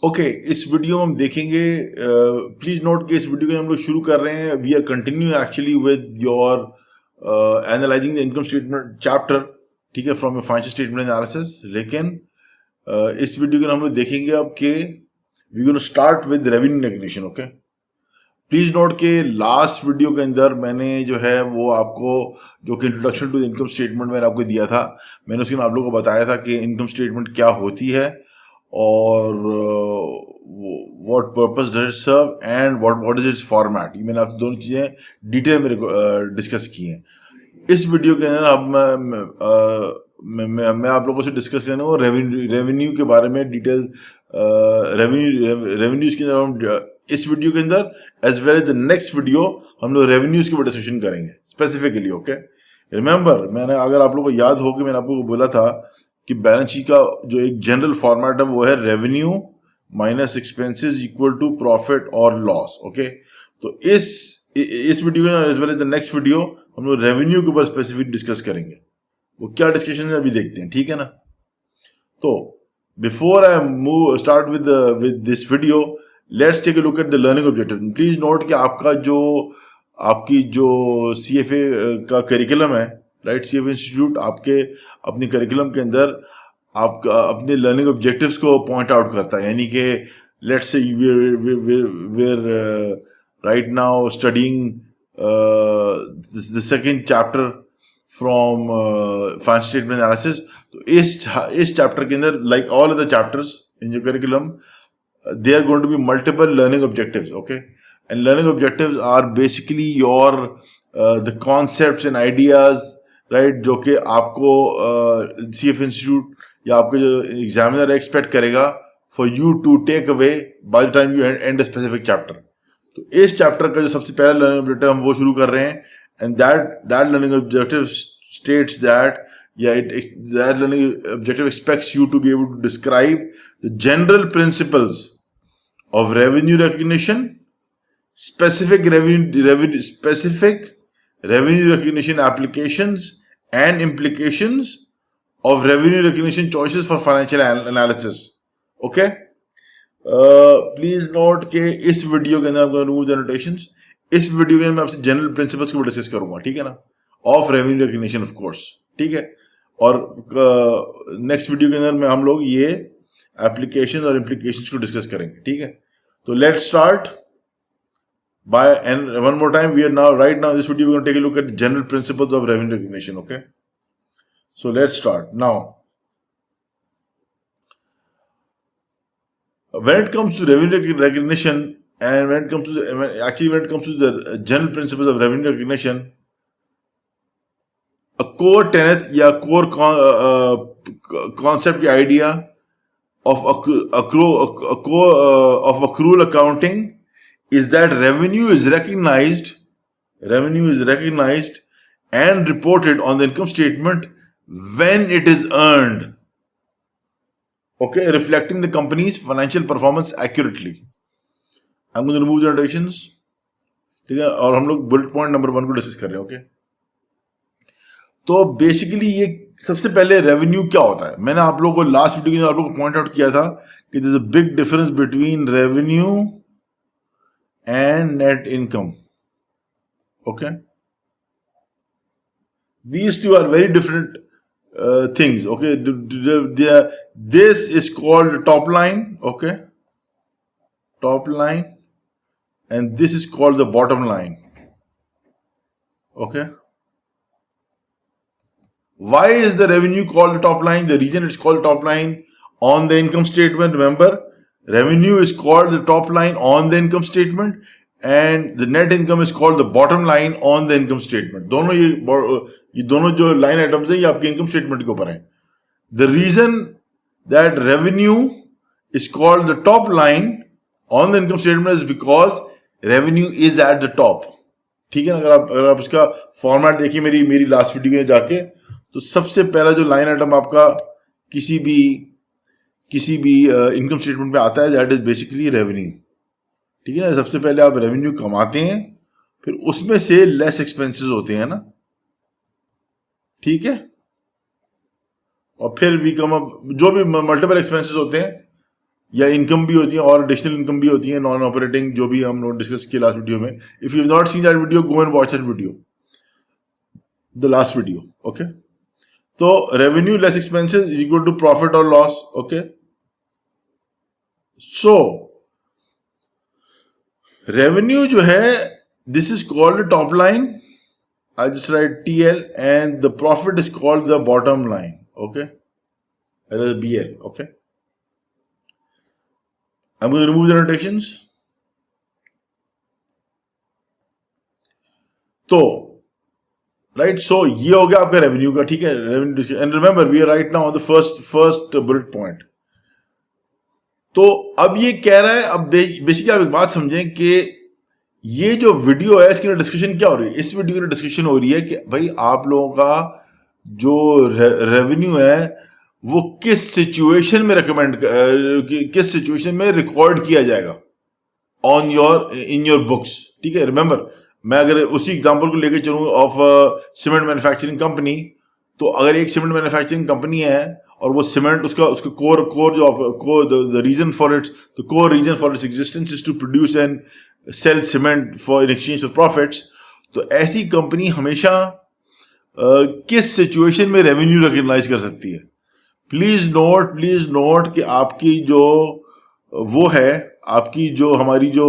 Okay इस video में हम देखेंगे। प्लीज नोट कि इस वीडियो को हम लोग शुरू कर रहे हैं। We are continue actually with your analysing the income statement chapter, ठीक है, from your financial statement analysis. लेकिन इस वीडियो को हम लोग देखेंगे अब कि we gonna start with revenue recognition. Okay, please note के लास्ट वीडियो के अंदर मैंने जो है वो आपको जो कि इंट्रोडक्शन टू इनकम स्टेटमेंट मैंने आपको दिया था। मैंने उसमें आप लोगों को बताया था कि इनकम स्टेटमेंट क्या होती है और what purpose does it serve and what is its format. ये मैंने आप दोनों चीज़ें डिटेल में डिस्कस की हैं। इस वीडियो के अंदर अब मैं आप लोगों से डिस्कस करने को रेवेन्यू के बारे में डिटेल रेवेन्यूज के अंदर हम इस वीडियो के अंदर as well as the next video हम लोग रेवेन्यूज के ऊपर डिस्कशन करेंगे स्पेसिफिकली। ओके, रिमेंबर मैंने अगर आप लोगों को याद हो कि मैंने आप लोगों को बोला था कि बैलेंस शीट का जो एक जनरल फॉर्मेट है वो है revenue minus expenses equal to profit और लॉस। ओके, तो इस वीडियो में as well as the next video हम लोग रेवेन्यू के ऊपर स्पेसिफिक डिस्कस करेंगे। वो क्या डिस्कशन है अभी देखते हैं, ठीक है ना। तो before I move start with this video, let's take a look at the learning objective. Please note कि आपकी जो CFA का करिकुलम है, राइट, CFA इंस्टीट्यूट आपके अपने करिकुलम के अंदर आपका अपने लर्निंग ऑब्जेक्टिव्स को पॉइंट आउट करता है। यानी कि लेट्स से we're right now studying the second chapter from financial statement analysis। तो इस चैप्टर के अंदर like all other chapters in your curriculum there are going to be multiple learning objectives। okay, and learning objectives are basically your the concepts and ideas, right, जो कि आपको CFA institute या आपके जो एग्जामिनर एक्सपेक्ट करेगा for you to take away by the time you end a specific chapter. तो इस chapter का जो सबसे पहला लर्निंग ऑब्जेक्टिव हम वो शुरू कर रहे हैं and that learning objective states that that learning objective expects you to be able to describe the general principles of revenue recognition, specific revenue recognition applications and implications of revenue recognition choices for financial analysis। okay, please note के इस video के अंदर आपको remove the notations. इस video के अंदर मैं आपसे जनरल प्रिंसिपल्स को डिस्कस करूंगा, ठीक है ना, of revenue recognition of course, ठीक है। और नेक्स्ट वीडियो के अंदर में हम लोग ये एप्लीकेशन और इम्प्लीकेशंस को डिस्कस करेंगे, ठीक है। तो let's start by and one more time we are now right now in this video we're going to take a look at the general principles of revenue recognition। okay, so let's start now। when it comes to revenue recognition and when it comes to the general principles of revenue recognition, a core tenet या core concept या idea of accrual accounting is that revenue is recognized and reported on the income statement when it is earned, okay, reflecting the company's financial performance accurately। I'm going to remove the notations, ठीक है, और हम लोग bullet point number 1 को discuss कर रहे हैं। Okay, तो बेसिकली ये सबसे पहले रेवेन्यू क्या होता है। मैंने आप लोगों को लास्ट वीडियो में आप लोगों को पॉइंट आउट किया था कि there is a big difference between revenue and net income। okay, these two are very different things। okay, this is called top line, okay, top line, and this is called the bottom line। okay, why is the revenue called the top line? The reason it's called top line on the income statement, remember, revenue is called the top line on the income statement and the net income is called the bottom line on the income statement। दोनों ये दोनों जो line items है ये आपके income statement के ऊपर हैं। The reason that revenue is called the top line on the income statement is because revenue is at the top। ठीक है ना, अगर आप इसका फॉर्मेट देखिए मेरी लास्ट वीडियो में जाके, तो सबसे पहला जो लाइन आइटम आपका किसी भी इनकम स्टेटमेंट पे आता है दैट इज बेसिकली रेवेन्यू। ठीक है ना, सबसे पहले आप रेवेन्यू कमाते हैं, फिर उसमें से लेस एक्सपेंसेस होते हैं ना, ठीक है, और फिर वी कम अप जो भी मल्टीपल एक्सपेंसेस होते हैं या इनकम भी होती है और एडिशनल इनकम भी होती है, नॉन ऑपरेटिंग, जो भी हम लोग डिस्कस किया लास्ट वीडियो में. If you have not seen that video, go and watch that video, the last video. Okay, तो revenue less expenses is equal to profit और लॉस. ओके, सो रेवेन्यू जो है, this is called top line. I just write TL, and the profit is called the bottom line. Okay, that is BL. Okay, I'm going to remove the notations. तो right, so ये हो गया आपका revenue का. ठीक है, revenue. And remember we are right now on the first bullet point. तो अब ये कह रहा है, अब बेसिकली आप एक बात समझें कि ये जो वीडियो है इसकी डिस्कशन क्या हो रही है. इस वीडियो की डिस्कशन हो रही है कि भाई आप लोगों का जो रेवेन्यू है वो किस सिचुएशन में किस सिचुएशन में रिकॉर्ड किया जाएगा ऑन इन योर बुक्स. ठीक है, रिमेंबर मैं अगर उसी एग्जांपल को लेकर चलूँ ऑफ सीमेंट मैन्युफैक्चरिंग कंपनी, तो अगर एक सीमेंट मैन्युफैक्चरिंग कंपनी है और वो सीमेंट उसका core the reason for its existence is to produce and sell cement for in exchange of profits, तो ऐसी कंपनी हमेशा किस सिचुएशन में रेवेन्यू रिकॉग्नाइज कर सकती है. प्लीज नोट कि आपकी जो वो है, आपकी जो हमारी जो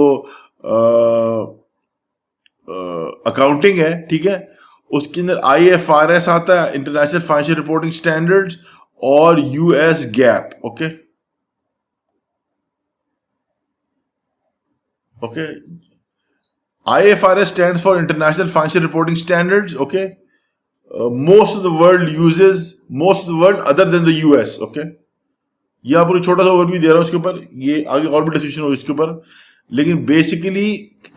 अकाउंटिंग है, ठीक है, उसके अंदर IFRS आता है, इंटरनेशनल फाइनेंशियल रिपोर्टिंग स्टैंडर्ड्स, और US gap. Okay, IFRS stands for International Financial Reporting Standards. Okay, most of the world other than the US. Okay, ये आपको छोटा सा ओवरव्यू दे रहा हूँ उसके ऊपर, ये आगे और भी डिस्कशन हो इसके ऊपर, लेकिन बेसिकली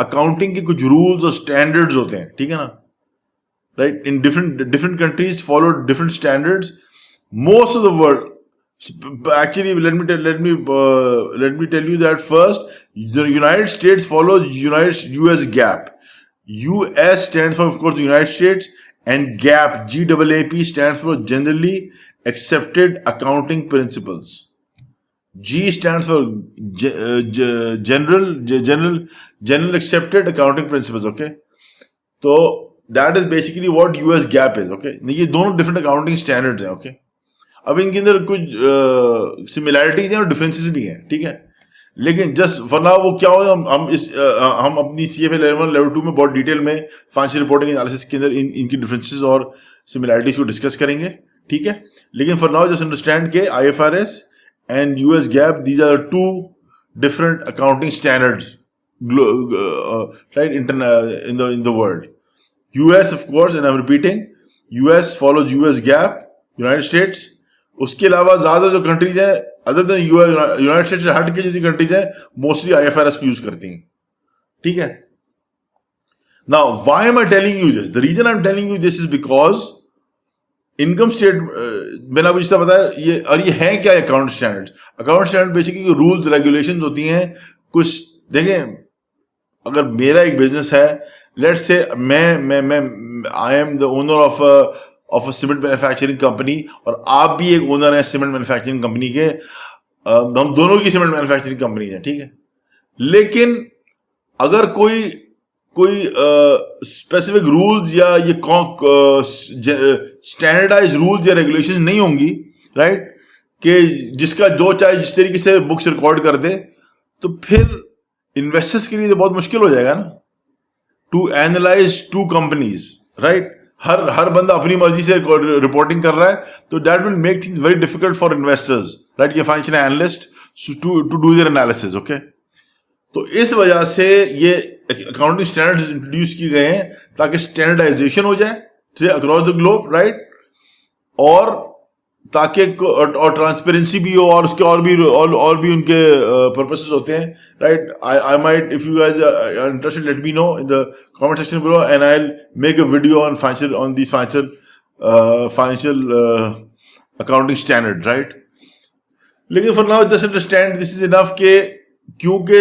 अकाउंटिंग के कुछ रूल्स और स्टैंडर्ड्स होते हैं. ठीक है ना, right. In different countries follow different standards. Most of the world, actually let me tell you that first, the United States follows US GAAP. US stands for, of course, the United States, and GAAP, GAAP stands for Generally Accepted Accounting Principles. G stands for General Accepted Accounting Principles. Okay, so that is basically what US GAAP is. Okay, ये दोनों different accounting standards हैं. Okay, अब इनके अंदर कुछ similarities हैं और differences भी हैं. ठीक है, लेकिन जस्ट फॉर नाउ वो क्या होगा, हम अपनी CFA लेवल 1 लेवल 2 में बहुत डिटेल में फाइनेंशियल रिपोर्टिंग एनालिसिस के अंदर इनकी डिफरेंसेस और सिमिलैरिटीज को डिस्कस करेंगे. ठीक है, लेकिन फॉर नाउ जस्ट अंडरस्टैंड के IFRS and US GAAP, these are 2 different accounting standards right in the world. US, of course, and I'm repeating, US follows US GAAP, United States. उसके अलावा ज्यादा जो कंट्रीज हैं अदर देन यूनाइटेड स्टेट्स से हट के जितनी कंट्रीज हैं मोस्टली IFRS को यूज करती हैं. ठीक है, now why am I telling you this? The reason I am telling you this is because income state, मैंने आपको जितना बताया, ये है क्या account standard. Account standard basically rules regulations होती हैं कुछ. देखें, अगर मेरा एक बिजनेस है, लेट्स से मैं I am the owner of a cement manufacturing company, और आप भी एक ओनर है सीमेंट मैन्युफैक्चरिंग कंपनी के. हम दोनों की सीमेंट मैन्युफैक्चरिंग कंपनी है. ठीक है, लेकिन अगर कोई स्पेसिफिक रूल्स या ये स्टैंडर्डाइज रूल्स या रेगुलेशन नहीं होंगी, राइट, कि जिसका जो चाहे जिस तरीके से बुक्स रिकॉर्ड कर दे, तो फिर इन्वेस्टर्स के लिए तो बहुत मुश्किल हो जाएगा ना टू एनालाइज 2 कंपनीज. राइट, हर बंदा अपनी मर्जी से रिपोर्टिंग कर रहा है, तो that will make things very difficult for investors, right, ये financial analyst to do their analysis. Okay, तो इस वजह से ये अकाउंटिंग स्टैंडर्ड्स इंट्रोड्यूस किए गए हैं ताकि स्टैंडर्डाइजेशन हो जाए अक्रॉस द ग्लोब, राइट, और ताकि और ट्रांसपेरेंसी भी हो, और उसके और भी उनके पर्पसेस होते हैं, right. I might, if you guys are interested, let me know in the comment section below, and I will make a video on this financial accounting standard, right. लेकिन for now just understand this is enough के, क्योंकि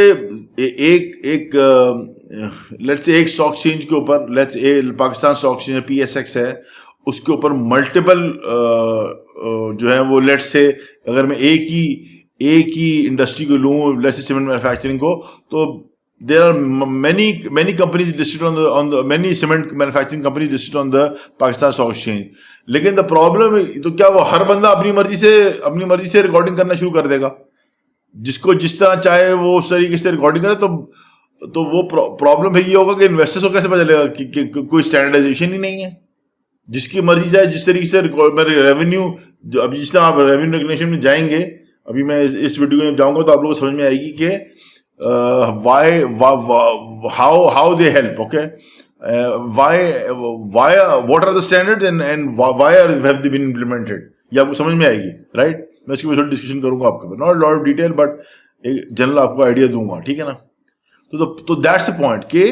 एक let's say एक stock exchange के ऊपर, let's a Pakistan stock exchange PSX है, उसके ऊपर मल्टीपल जो है वो, लेट्स से अगर मैं एक ही एक ही इंडस्ट्री को लूँ, लेट्स से सीमेंट मैन्युफैक्चरिंग को, तो there are many companies listed on the many cement manufacturing companies listed on the Pakistan Stock Exchange. लेकिन द प्रॉब्लम, तो क्या वो हर बंदा अपनी मर्जी से रिकॉर्डिंग करना शुरू कर देगा? जिसको जिस तरह चाहे वो उस तरीके से रिकॉर्डिंग करे, तो वो प्रॉब्लम है ये होगा कि इन्वेस्टर्स को कैसे पता चलेगा कि कोई स्टैंडर्डाइजेशन ही नहीं है। जिसकी मर्जी चाहे जिस तरीके से रेवेन्यू, जो अभी जिस तरह आप रेवेन्यू रिकग्निशन में जाएंगे, अभी मैं इस वीडियो में जाऊंगा तो आप लोगों को समझ में आएगी कि how they help, okay, what are the standards and why have they been implemented, ये आपको समझ में आएगी, राइट? मैं इसके ऊपर डिस्कशन करूंगा आपके, not lot of detail but एक जनरल आपको आइडिया दूंगा, ठीक है ना? तो दैट्स द पॉइंट कि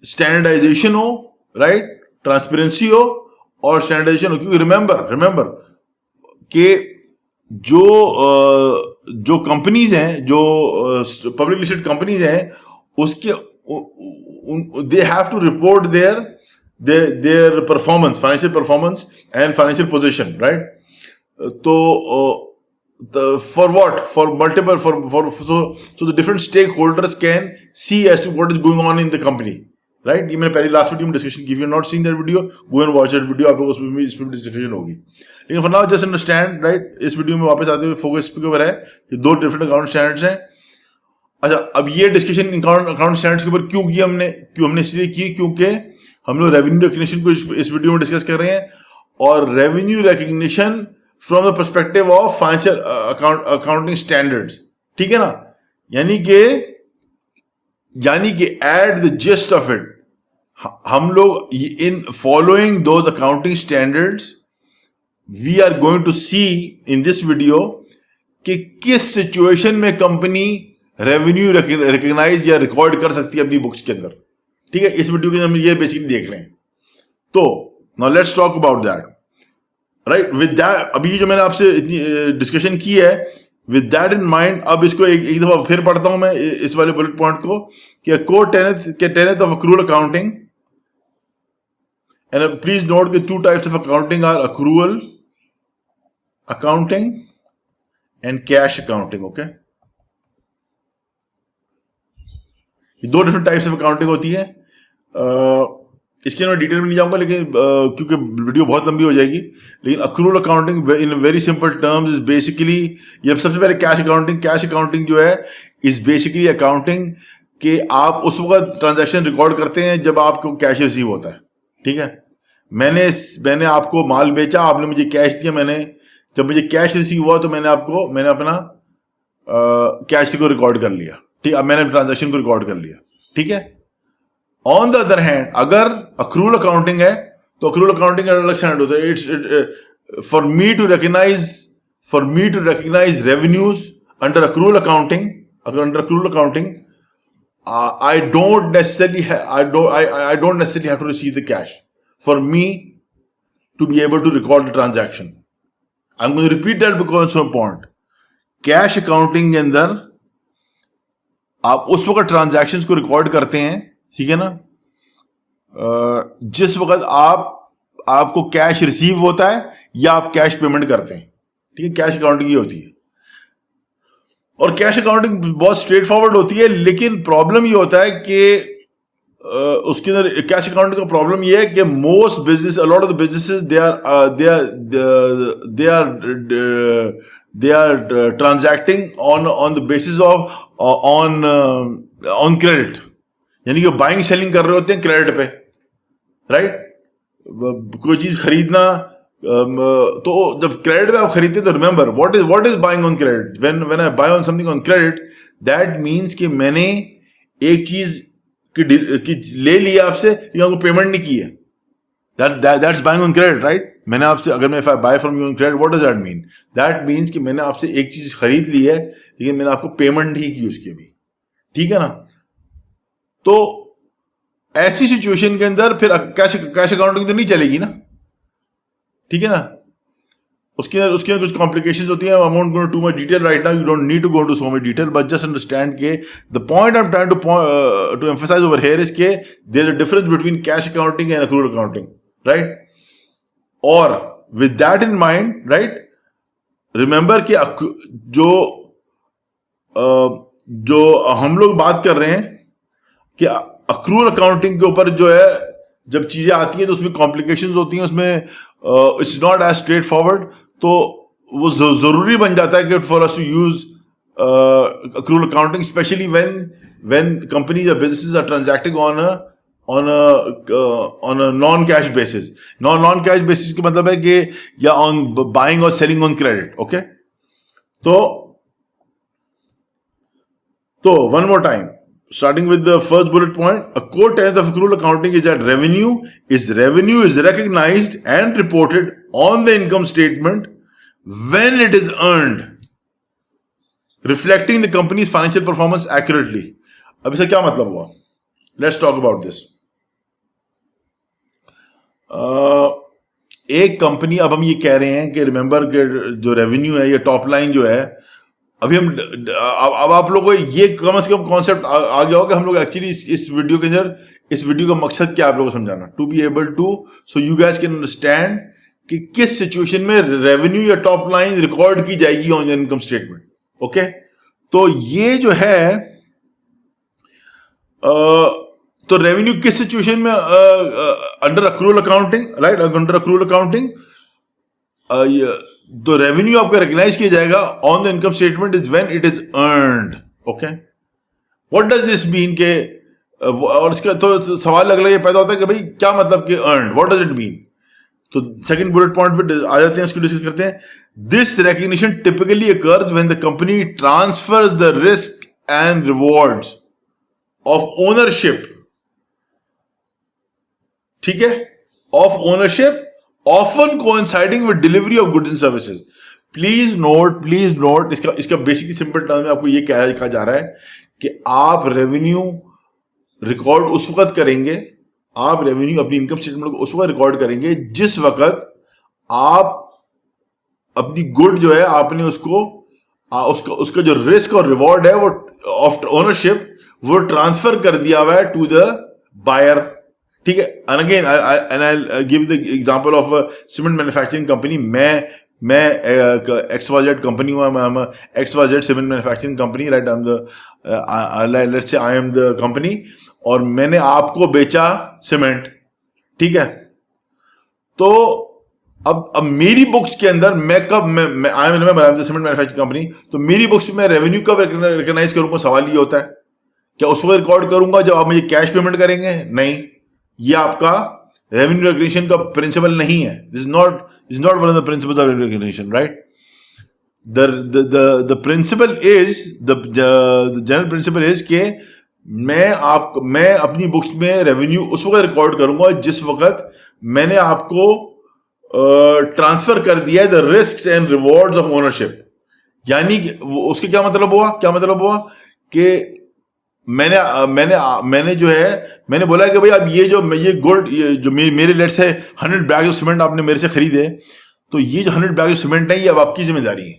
स्टैंडर्डाइजेशन हो, राइट, ट्रांसपेरेंसी हो और स्टैंडर्डाइजेशन हो, क्योंकि रिमेंबर कि जो कंपनीज हैं, जो पब्लिक लिस्टेड कंपनीज हैं, उसके they have to report their performance, financial performance and financial position, right? तो for what? For multiple, so the different stakeholders can see as to what is going on in the company, right? ये मैंने पहले last video में discussion की, if you have not seen that video, go and watch that video, आपको उसमें इसमें discussion होगी। लेकिन for now just understand, right? इस वीडियो में वापस आते हुए फोकस पे ऊपर है कि दो डिफरेंट अकाउंट स्टैंडर्ड्स हैं। अच्छा, अब ये डिस्कशन अकाउंट स्टैंडर्ड्स के ऊपर क्यों हमने इसलिए की क्योंकि हम लोग रेवेन्यू रिकग्निशन को इस वीडियो में डिस्कस कर रहे हैं, और revenue recognition from the perspective of financial accounting standards, ठीक है ना? यानी कि at the gist of it, हम लोग in following those accounting standards we are going to see in this video कि किस सिचुएशन में कंपनी रेवेन्यू रिकग्नाइज या रिकॉर्ड कर सकती है अपनी बुक्स के अंदर, ठीक है? इस वीडियो के अंदर हम ये बेसिकली देख रहे हैं। तो now let's talk about that, right? With that, अभी जो मैंने आपसे इतनी डिस्कशन की है, विद दैट इन माइंड, अब इसको एक दफा फिर पढ़ता हूं मैं इस वाले बुलेट पॉइंट को कि core tenet of accrual accounting, and please note कि two types of accounting are accrual accounting and cash accounting, okay? दो डिफरेंट टाइप्स ऑफ अकाउंटिंग होती है। इसके मैं डिटेल में नहीं जाऊंगा, लेकिन क्योंकि वीडियो बहुत लंबी हो जाएगी, लेकिन accrual accounting in very simple terms is basically, ये सबसे पहले कैश अकाउंटिंग जो है इज बेसिकली अकाउंटिंग कि आप उस वक्त ट्रांजैक्शन रिकॉर्ड करते हैं जब आपको कैश रिसीव होता है, ठीक है? मैंने आपको माल बेचा, आपने मुझे कैश दिया, जब मुझे कैश रिसीव हुआ तो मैंने अपना कैश को रिकॉर्ड कर लिया, ठीक है? अब मैंने ट्रांजैक्शन को रिकॉर्ड कर लिया, ठीक है? ऑन द अदर हैंड, अगर अक्रूअल अकाउंटिंग है तो अक्रूअल अकाउंटिंग का अलग स्टैंडर्ड होता है। It's for me to recognise revenues under accrual accounting, अगर under accrual accounting I don't necessarily have to receive the cash for me to be able to record the transaction. I'm going to repeat that because it's so important. Cash accounting के अंदर आप उस वक्त transactions को record करते हैं, ठीक है ना, जिस वक्त आपको कैश रिसीव होता है या आप कैश पेमेंट करते हैं, ठीक है? कैश अकाउंटिंग ये होती है, और कैश अकाउंटिंग बहुत स्ट्रेट फॉरवर्ड होती है, लेकिन प्रॉब्लम ये होता है कि उसके अंदर कैश अकाउंटिंग का प्रॉब्लम ये है कि most business, a lot of the businesses they are transacting on the basis of on credit, यानी कि बाइंग सेलिंग कर रहे होते हैं क्रेडिट पे, राइट? कोई चीज खरीदना, तो जब क्रेडिट पे आप खरीदते तो remember what is buying on credit. When I buy on something on credit, that means कि मैंने एक चीज की ले लिया आपसे, लेकिन आपको पेमेंट नहीं की है, that's buying on credit, right? मैंने आपसे, अगर मैं buy from you on credit, what does that mean? That means कि मैंने आपसे एक चीज खरीद ली है, लेकिन मैंने आपको पेमेंट नहीं की उसकी अभी, ठीक है ना? तो ऐसी सिचुएशन के अंदर फिर कैश अकाउंटिंग तो नहीं चलेगी ना, ठीक है ना? उसके अंदर कुछ कॉम्प्लिकेशंस होती हैं। I won't go to much detail right now, you don't need to go to so much detail, but just understand के the point I am trying to emphasise over here is के there is a difference between cash accounting and accrual accounting, right? और with that in mind, right, remember कि जो हम लोग बात कर रहे हैं कि अक्रूवल अकाउंटिंग के ऊपर जो है जब चीजें आती हैं तो उसमें कॉम्प्लिकेशंस होती हैं, उसमें it's not as straightforward, तो वो जरूरी बन जाता है कि for us to use accrual accounting, especially when companies or businesses are transacting on a non-cash basis. Non-cash basis का मतलब है कि या on buying or selling on credit. Okay? तो one more time, starting with the first bullet point, a core tenet of accrual accounting is that revenue is recognized and reported on the income statement when it is earned, reflecting the company's financial performance accurately. अब इसका क्या मतलब हुआ? Let's talk about this. एक company, अब हम ये कह रहे हैं कि रिमेंबर के जो रेवेन्यू है, ये टॉप लाइन जो है, अभी हम अब आप लोगों को ये कम से कम कॉन्सेप्ट आ गया होगा कि हम लोग एक्चुअली इस वीडियो के अंदर, इस वीडियो का मकसद क्या है आप लोगों को समझाना, to be able to so you guys can understand कि किस सिचुएशन में रेवेन्यू या टॉप लाइन रिकॉर्ड की जाएगी on your income statement. Okay, तो ये जो है तो रेवेन्यू किस सिचुएशन में under accrual accounting, right, under accrual accounting तो रेवेन्यू आपका रिकग्नाइज किया जाएगा on the income statement is when it is earned. Okay, what does this mean के, और इसका तो सवाल अगला ये पैदा होता है कि भाई क्या मतलब कि earned, what does it mean. तो सेकंड बुलेट पॉइंट पे आ जाते हैं, उसको डिस्कस करते हैं. This recognition typically occurs when the company transverse the risk and rewards of ownership, ठीक है, of ownership often coinciding with delivery of goods and services. Please note, इसका बेसिकली सिंपल टर्म में आपको ये कहा जा रहा है कि आप रेवेन्यू रिकॉर्ड उस वक्त करेंगे, आप रेवेन्यू अपनी इनकम स्टेटमेंट को उस वक्त रिकॉर्ड करेंगे जिस वक्त आप अपनी गुड जो है आपने उसका जो रिस्क और रिवॉर्ड है वो ऑफ ओनरशिप वो ट्रांसफर कर दिया हुआ है टू द बायर. ठीक है, and again I give the example of cement manufacturing company. मैं XYZ कंपनी हूं, मैं XYZ cement manufacturing company, right, let's say I M the company, और मैंने आपको बेचा सीमेंट. ठीक है, तो अब मेरी बुक्स के अंदर मैं I am the cement manufacturing company, तो मेरी बुक्स में मैं रेवेन्यू कब रिकॉग्नाइज करूंगा? सवाल ये होता है, क्या उस वक्त रिकॉर्ड करूंगा जब आप मुझे कैश पेमेंट करेंगे? नहीं, ये आपका रेवेन्यू रिकग्निशन का प्रिंसिपल नहीं है. This is not one of the principles of recognition, right. The principle is the general principle is के मैं अपनी बुक्स में रेवेन्यू उस वक्त रिकॉर्ड करूंगा जिस वक्त मैंने आपको ट्रांसफर कर दिया है the risks and rewards of ownership. यानी उसके क्या मतलब हुआ कि मैंने जो है मैंने बोला कि भाई अब ये गुड जो मेरे लेट से 100 बैग सीमेंट आपने मेरे से खरीदे, तो ये जो 100 बैग सीमेंट है ये अब आपकी जिम्मेदारी है.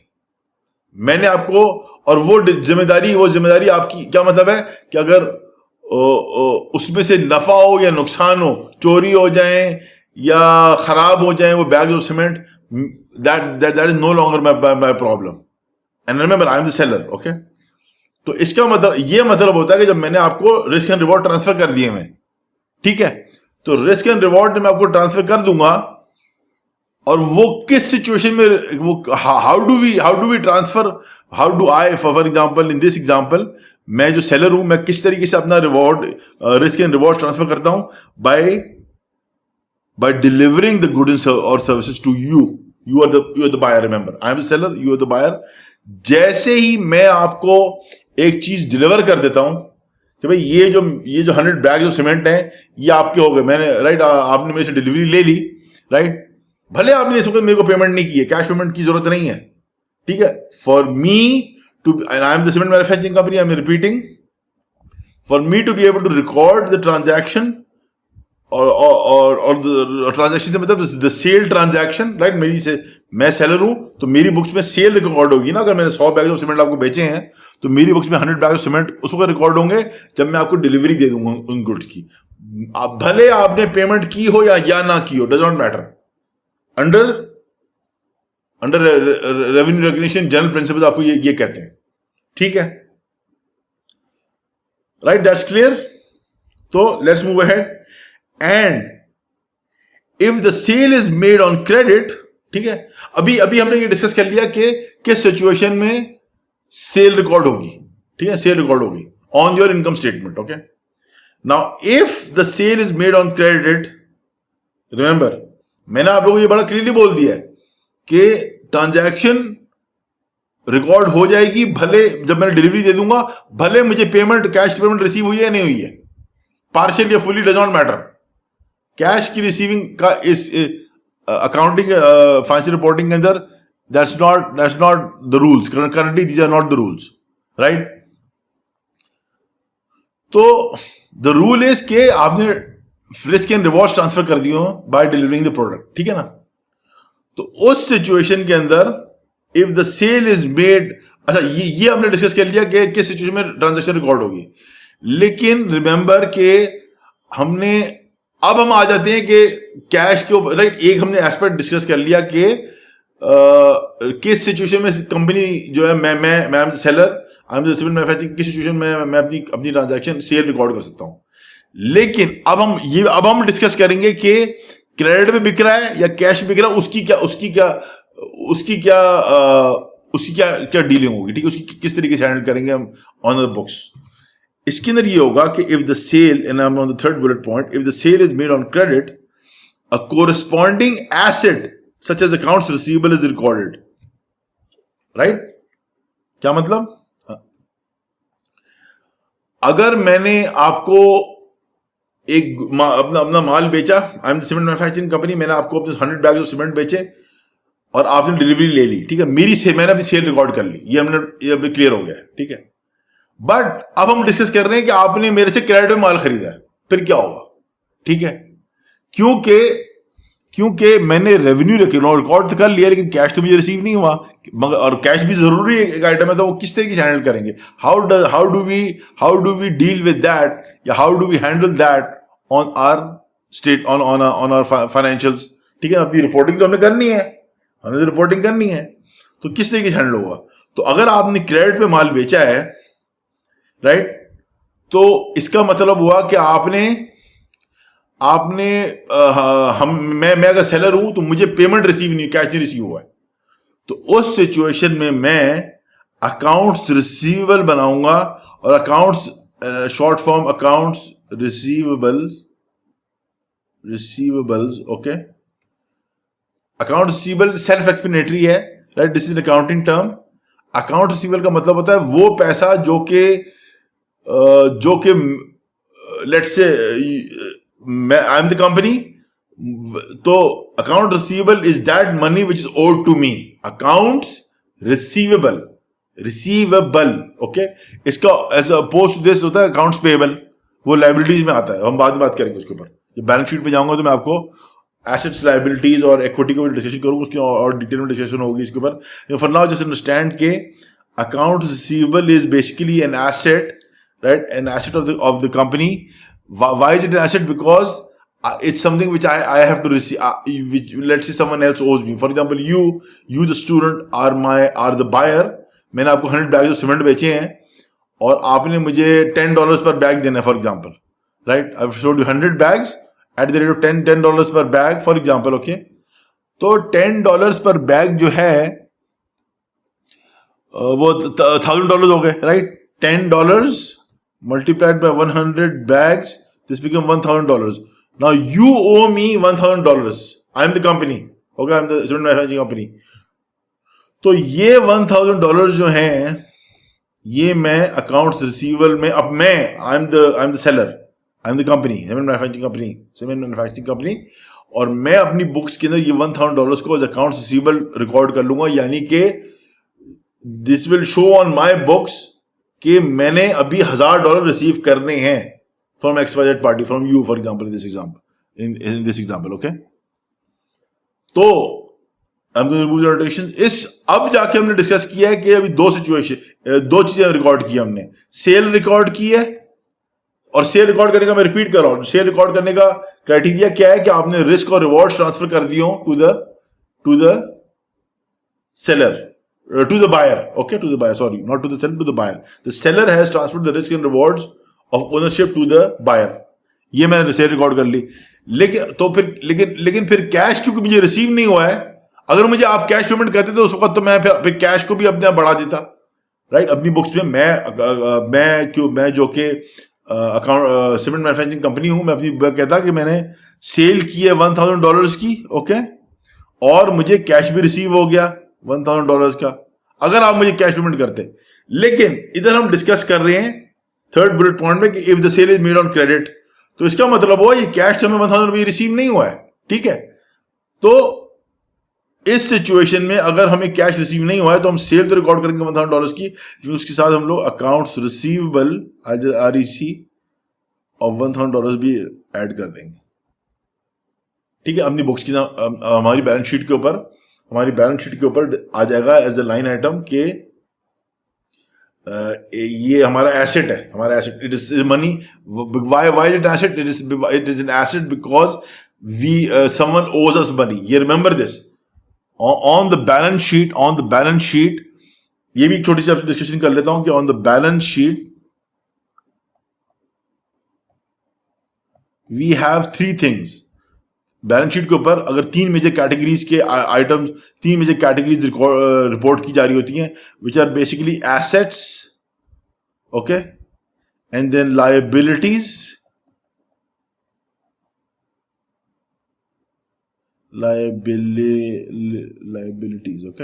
मैंने आपको, और वो जिम्मेदारी आपकी क्या मतलब है कि अगर उसमें से नफा हो या नुकसान हो, चोरी हो जाए या खराब हो जाए वो bag of cement, that is no longer my problem. And remember I M the seller. Okay, तो इसका मतलब होता है कि जब मैंने आपको रिस्क एंड रिवॉर्ड ट्रांसफर कर दिए मैं, ठीक है, तो रिस्क एंड रिवॉर्ड मैं आपको ट्रांसफर कर दूंगा, और वो किस सिचुएशन में वो how do we transfer, how do I, for example in this example, मैं जो सेलर हूं, मैं किस तरीके से अपना reward risk and reward transfer करता हूं? बाय डिलीवरिंग द गुड्स और services to you are the buyer. Remember, I M the seller, you are the buyer. जैसे ही मैं आपको एक चीज डिलीवर कर देता हूं कि भाई ये जो 100 बैग जो सीमेंट है ये आपके हो गए, मैंने, राइट, आपने मेरे से डिलीवरी ले ली, राइट, भले आपने इस वक्त मेरे को पेमेंट नहीं की है, कैश पेमेंट की जरूरत नहीं है, ठीक है. For me to, and I am the cement manufacturing company, I am repeating, for me to be able to record the transaction, और ट्रांजैक्शन से मतलब द सेल ट्रांजैक्शन, राइट. मैं सेलर हूं तो मेरी बुक्स में सेल रिकॉर्ड होगी ना. अगर मैंने 100 बैग ऑफ सीमेंट आपको बेचे हैं तो मेरी बुक्स में 100 बैग ऑफ सीमेंट उस वक्त रिकॉर्ड होंगे जब मैं आपको डिलीवरी दे दूंगा उन गुड्स की. भले आपने पेमेंट की हो या ना की हो, does not matter. Under under revenue recognition general principle आपको ये कहते हैं, ठीक है, राइट, दैट्स क्लियर। तो let's move ahead. And if the sale is made on credit, ठीक है, अभी हमने ये डिस्कस कर लिया कि किस सिचुएशन में सेल रिकॉर्ड होगी, ठीक है, सेल रिकॉर्ड होगी on your income statement, okay. Now if the sale is made on credit, remember मैंने आप लोगों को ये बड़ा क्लियरली बोल दिया है कि ट्रांजैक्शन रिकॉर्ड हो जाएगी, भले जब मैंने डिलीवरी दे दूंगा, भले मुझे पेमेंट कैश पेमेंट रिसीव हुई है या नहीं हुई है, पार्शियल या fully does not matter. Cash की रिसीविंग का इस अकाउंटिंग फाइनेंशियल रिपोर्टिंग के अंदर that's not the rules, currently these are not the rules, right. तो द रूल इज के आपने रिस्क एंड रिवॉर्ड्स ट्रांसफर कर दिए हो बाय डिलीवरिंग द प्रोडक्ट, ठीक है ना। तो उस सिचुएशन के अंदर if the sale is made, अच्छा ये हमने डिस्कस कर लिया कि किस सिचुएशन में ट्रांजैक्शन रिकॉर्ड होगी, लेकिन रिमेंबर के हमने अब हम आ जाते हैं कि कैश के ऊपर, राइट। एक हमने एस्पेक्ट डिस्कस कर लिया कि किस सिचुएशन में कंपनी जो है मैं seller, I M the civil manufacturing, किस सिचुएशन में मैं अपनी ट्रांजैक्शन सेल रिकॉर्ड कर सकता हूं। लेकिन अब हम डिस्कस करेंगे कि क्रेडिट में बिक रहा है या कैश बिक रहा है, उसकी क्या डीलिंग होगी, ठीक है, उसकी किस तरीके से हैंडल करेंगे हम ऑन द बुक्स। इसके अंदर ये होगा कि if the sale, and I am on the third bullet point, if the sale is made on credit, a corresponding asset such as accounts receivable is recorded, right. क्या मतलब, अगर मैंने आपको एक अपना माल बेचा, आई am the cement manufacturing company, मैंने आपको अपने 100 बैग सीमेंट बेचे और आपने डिलीवरी ले ली, ठीक है, मैंने अपनी सेल रिकॉर्ड कर ली, ये अभी क्लियर हो गया, ठीक है। बट अब हम डिस्कस कर रहे हैं कि आपने मेरे से क्रेडिट में माल खरीदा है, फिर क्या होगा, ठीक है, क्योंकि मैंने रेवेन्यू रिकॉर्ड तो कर लिया, लेकिन कैश तो मुझे रिसीव नहीं हुआ, मगर और कैश भी जरूरी एक आइटम है, तो वो किस तरीके से हैंडल करेंगे, how do we deal with that, या how do we handle that on our financials, ठीक है। अपनी रिपोर्टिंग तो हमने करनी है, तो किस तरीके से हैंडल होगा। तो अगर आपने क्रेडिट पे माल बेचा है, राइट, तो इसका मतलब हुआ कि मैं अगर सेलर हूं तो मुझे पेमेंट रिसीव नहीं, कैश नहीं रिसीव हुआ है, तो उस सिचुएशन में मैं अकाउंट्स रिसीवेबल बनाऊंगा, और accounts short form accounts receivables, okay. Account receivable self explanatory है, right, this is accounting term. Account receivable का मतलब होता है वो पैसा जो कि let's say I M the company, तो account receivable is that money which is owed to me, accounts receivable, okay. इसका एज अपोज टू दिस होता है अकाउंट्स पेएबल, वो लाइबिलिटीज में आता है, हम बाद में बात करेंगे उसके ऊपर। जब बैलेंस शीट पे जाऊंगा तो मैं आपको एसेट्स, लाइबिलिटीज और इक्विटी के ऊपर डिस्कशन करूंगा, उसकी और डिटेल में डिस्कशन होगी इसके ऊपर। फॉर नाउ जस्ट अंडरस्टैंड के accounts receivable is basically an asset, right, an asset of the company. Why is it an asset? Because it's something which I have to receive, which let's say someone else owes me. For example, you the student are the buyer. मैंने आपको 100 bag cement बेचे हैं और आपने मुझे $10 पर bag देना है, for example, right. I've sold you 100 bags at the rate of $10 पर बैग, फॉर एग्जाम्पल, ओके। तो $10 पर बैग जो है वो $1,000 हो गए, right. $10 multiplied by 100 bags, this become $1,000. Now you owe me $1,000. I am the company, okay, I am the cement manufacturing company. तो ये $1,000 जो हैं, ये मैं अकाउंट्स रिसीवेबल में, अब मैं I am the seller, I M the company, cement manufacturing company, और मैं अपनी बुक्स के अंदर ये $1,000 को अकाउंट्स रिसीवेबल रिकॉर्ड कर लूंगा, यानी कि this will show on my books कि मैंने अभी $1,000 रिसीव करने हैं from XYZ party, from you, for example, in this example, okay. तो अब जाके हमने डिस्कस किया है कि अभी दो चीजें रिकॉर्ड की हमने, सेल रिकॉर्ड की है, और सेल रिकॉर्ड करने का मैं रिपीट कर रहा हूं, सेल रिकॉर्ड करने का क्राइटेरिया क्या है कि आपने रिस्क और रिवॉर्ड ट्रांसफर कर दिए हो to the seller to the buyer. Okay, to the buyer. Sorry, not to the seller, to the buyer. The seller has transferred the risk and rewards of ownership to the buyer. ये मैंने cell record कर ली. लेकिन फिर cash क्योंकि मुझे receive नहीं हुआ है. अगर मुझे आप कैश पेमेंट करते तो उस वक्त तो मैं फिर कैश को भी अपने आप बढ़ा देता, राइट. अपनी बुक्स में मैं जो कि अकाउंट सीमेंट मैन्युफैक्चरिंग कंपनी हूं, मैं अपनी कहता कि मैंने सेल की है $1,000 की. ओके, और मुझे कैश भी रिसीव हो गया $1,000 का, अगर आप मुझे कैश पेमेंट करते. लेकिन इधर हम डिस्कस कर रहे हैं थर्ड बुलेट पॉइंट में कि if the sale is made on credit, तो इसका मतलब हुआ ये कैश तो हमें $1,000 रिसीव नहीं हुआ है. ठीक है, तो इस सिचुएशन में अगर हमें कैश रिसीव नहीं हुआ है तो हम सेल तो रिकॉर्ड करेंगे $1,000 की, लेकिन उसके साथ हम लोग अकाउंट्स रिसीवेबल REC ऑफ $1,000 भी ऐड कर देंगे. ठीक है, अपनी बुक्स की हमारी बैलेंस शीट के ऊपर आ जाएगा एज अ लाइन आइटम के ये हमारा एसेट है. हमारा asset, it is money. Why it asset? It is an asset because someone ओज अस मनी. ये remember this. On the balance sheet ये भी छोटी सी आपसे डिस्कशन कर लेता हूं कि on the balance sheet we have 3 things. Balance sheet के ऊपर अगर 3 मेजर कैटेगरीज के आइटम्स, 3 मेजर कैटेगरीज रिपोर्ट की जा रही होती हैं, which are basically assets, okay, and then liabilities, okay,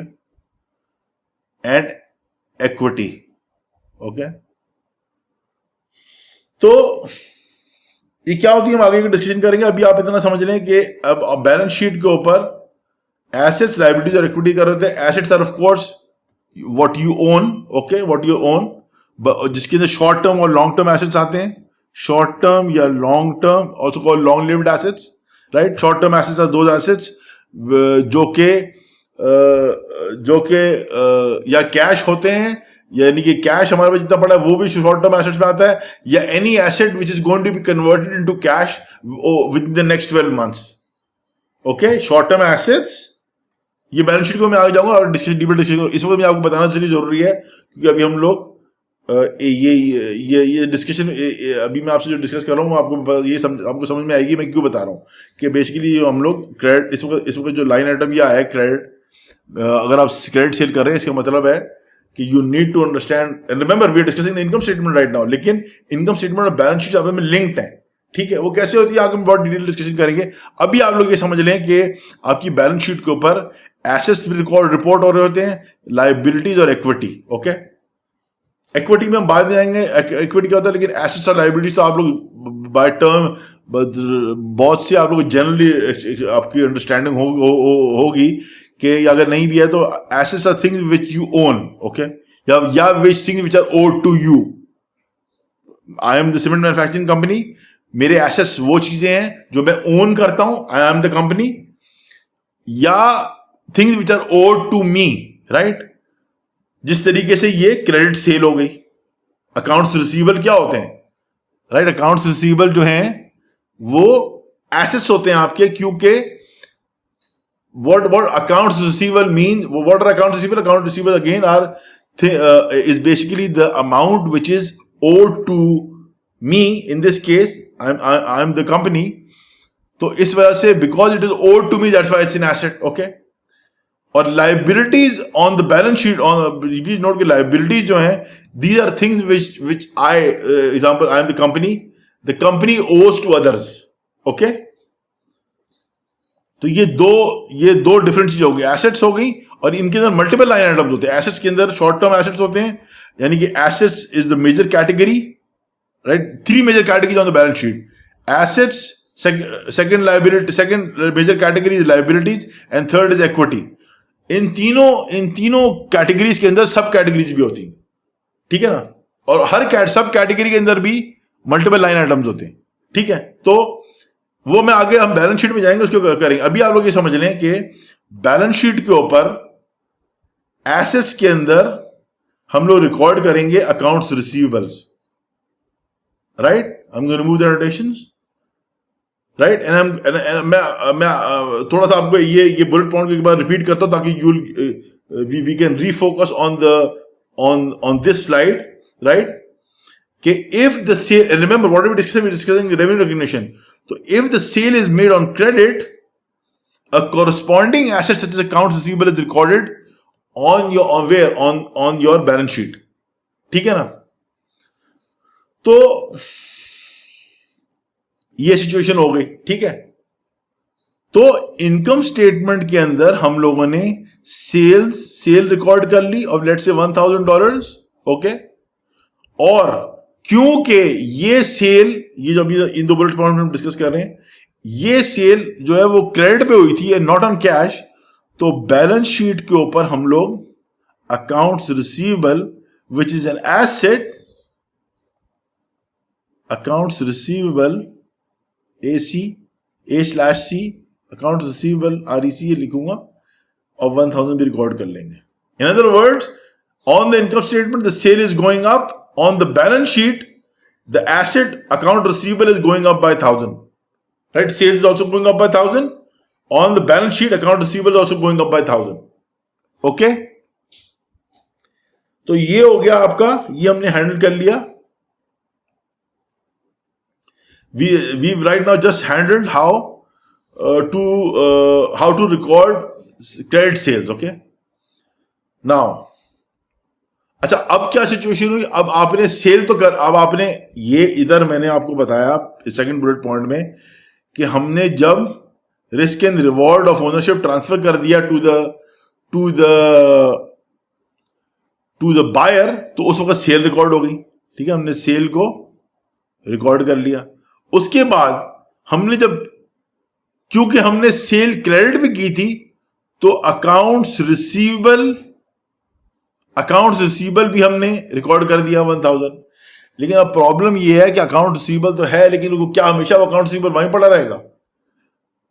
and equity. Okay, तो ये क्या होती है हम आगे की डिस्कशन करेंगे. अभी आप इतना समझ लें कि अब बैलेंस शीट के ऊपर एसेट्स, लायबिलिटीज और इक्विटी कर रहे थे. Assets are of course what you own. Okay, what you own, जिसके अंदर शॉर्ट टर्म और लॉन्ग टर्म एसेट्स आते हैं. शॉर्ट टर्म या long term, also called long lived assets, right. Short term assets are those assets जो के या cash होते हैं, यानी कि कैश हमारे पास जितना पड़ा है वो भी शॉर्ट टर्म एसेट्स में आता है, या any asset which is going to be converted into cash with in the next 12 months. Okay, short term assets, ये बैलेंस शीट को मैं आगे जाऊंगा और डिस्कशन इस वक्त मैं आपको बताना चलिए जरूरी है, क्योंकि अभी हम लोग ये डिस्कशन अभी मैं आपसे जो डिस्कस कर रहा हूँ आपको समझ में आएगी मैं क्यों बता रहा हूँ कि बेसिकली हम लोग क्रेडिट इस वक्त जो लाइन आइटम ये आया है क्रेडिट, अगर आप क्रेडिट सेल कर रहे हैं इसका मतलब है कि you need to understand and remember we are discussing the income statement right now, लेकिन इनकम स्टेटमेंट और बैलेंस शीट आपस में लिंक्ड है. ठीक है, वो कैसे होती है आगे हम बहुत डिटेल डिस्कशन करेंगे. अभी आप लोग ये समझ लें कि आपकी बैलेंस शीट के ऊपर एसेट्स रिपोर्ट हो रहे होते हैं, लायबिलिटीज और इक्विटी. ओके, इक्विटी में हम बाद में आएंगे इक्विटी क्या होता है, लेकिन एसेट्स और लायबिलिटीज तो आप लोग बाय टर्म बहुत से आप लोग जनरली आपकी अंडरस्टैंडिंग होगी कि अगर नहीं भी है तो assets are things which you own. Okay, या which things which are owed to you. I am the cement manufacturing company, मेरे एसेट्स वो चीजें हैं जो मैं ओन करता हूं, आई एम द कंपनी, या things which are owed to me, right. जिस तरीके से ये क्रेडिट सेल हो गई. अकाउंट्स रिसीवेबल क्या होते हैं, राइट. अकाउंट्स रिसीवेबल जो हैं वो एसेट्स होते हैं आपके, क्योंकि what accounts receivable mean, what are accounts receivable? Accounts receivable again are is basically the amount which is owed to me. In this case I'm the company, तो इस वजह से because it is owed to me that's why it's an asset. Okay, और liabilities on the balance sheet, please note कि liabilities जो हैं these are things which I example I am the company owes to others. Okay, तो ये दो different चीज हो गई. एसेट्स हो गई और इनके अंदर मल्टीपल लाइन आइटम्स होते हैं. एसेट्स के अंदर शॉर्ट टर्म एसेट्स होते हैं, यानी कि assets is the major category, right. 3 major categories on the balance sheet. Assets, second major category is liabilities and third is equity. इन तीनों कैटेगरीज के अंदर सब कैटेगरीज भी होती हैं. ठीक है ना, और हर सब कैटेगरी के अंदर भी मल्टीपल लाइन आइटम्स होते हैं. ठीक है, तो वो मैं आगे हम बैलेंस शीट में जाएंगे उसको करेंगे. अभी आप लोग ये समझ लें कि बैलेंस शीट के ऊपर एसेट्स के अंदर हम लोग रिकॉर्ड करेंगे accounts receivables, right. I am going to remove the annotations, right. And मैं थोड़ा सा आपको ये बुलेट पॉइंट को एक बार रिपीट करता हूं ताकि we can refocus on the on this slide, right? Okay, if the sale, and remember what we're discussing revenue recognition. So if the sale is made on credit, a corresponding asset such as accounts receivable is recorded on your balance sheet. ठीक है ना? तो ये situation हो गई, ठीक है? तो इनकम स्टेटमेंट के अंदर हम लोगों ने सेल रिकॉर्ड कर ली और लेट्स से $1,000, ओके? और क्योंकि ये सेल, ये जो अभी इन दो बुलेट पॉइंट में डिस्कस कर रहे हैं, ये सेल जो है वो क्रेडिट पे हुई थी, नॉट ऑन कैश, तो बैलेंस शीट के ऊपर हम लोग accounts receivable which is an asset, accounts receivable A/C accounts receivable REC लिखूंगा और 1,000 भी रिकॉर्ड कर लेंगे. In other words, on the income statement the sale is going up, on the balance sheet the asset account receivable is going up by 1,000, right? Sales is also going up by 1,000. On the balance sheet account receivable is also going up by 1,000. okay? तो ये हो गया आपका, ये हमने handle कर लिया. we right now just handled how to record credit sales. okay? now अच्छा, अब क्या सिचुएशन हुई? अब आपने सेल तो अब आपने ये इधर मैंने आपको बताया सेकंड बुलेट पॉइंट में कि हमने जब risk and reward of ownership transfer कर दिया टू द बायर, तो उस वक्त सेल रिकॉर्ड हो गई. ठीक है, हमने सेल को रिकॉर्ड कर लिया. उसके बाद हमने क्योंकि हमने सेल क्रेडिट भी की थी, तो अकाउंट्स रिसीवेबल भी हमने रिकॉर्ड कर दिया 1,000. लेकिन अब प्रॉब्लम ये है कि अकाउंट रिसीवेबल तो है, लेकिन वो क्या हमेशा वो अकाउंट रिसीवेबल वहीं पड़ा रहेगा?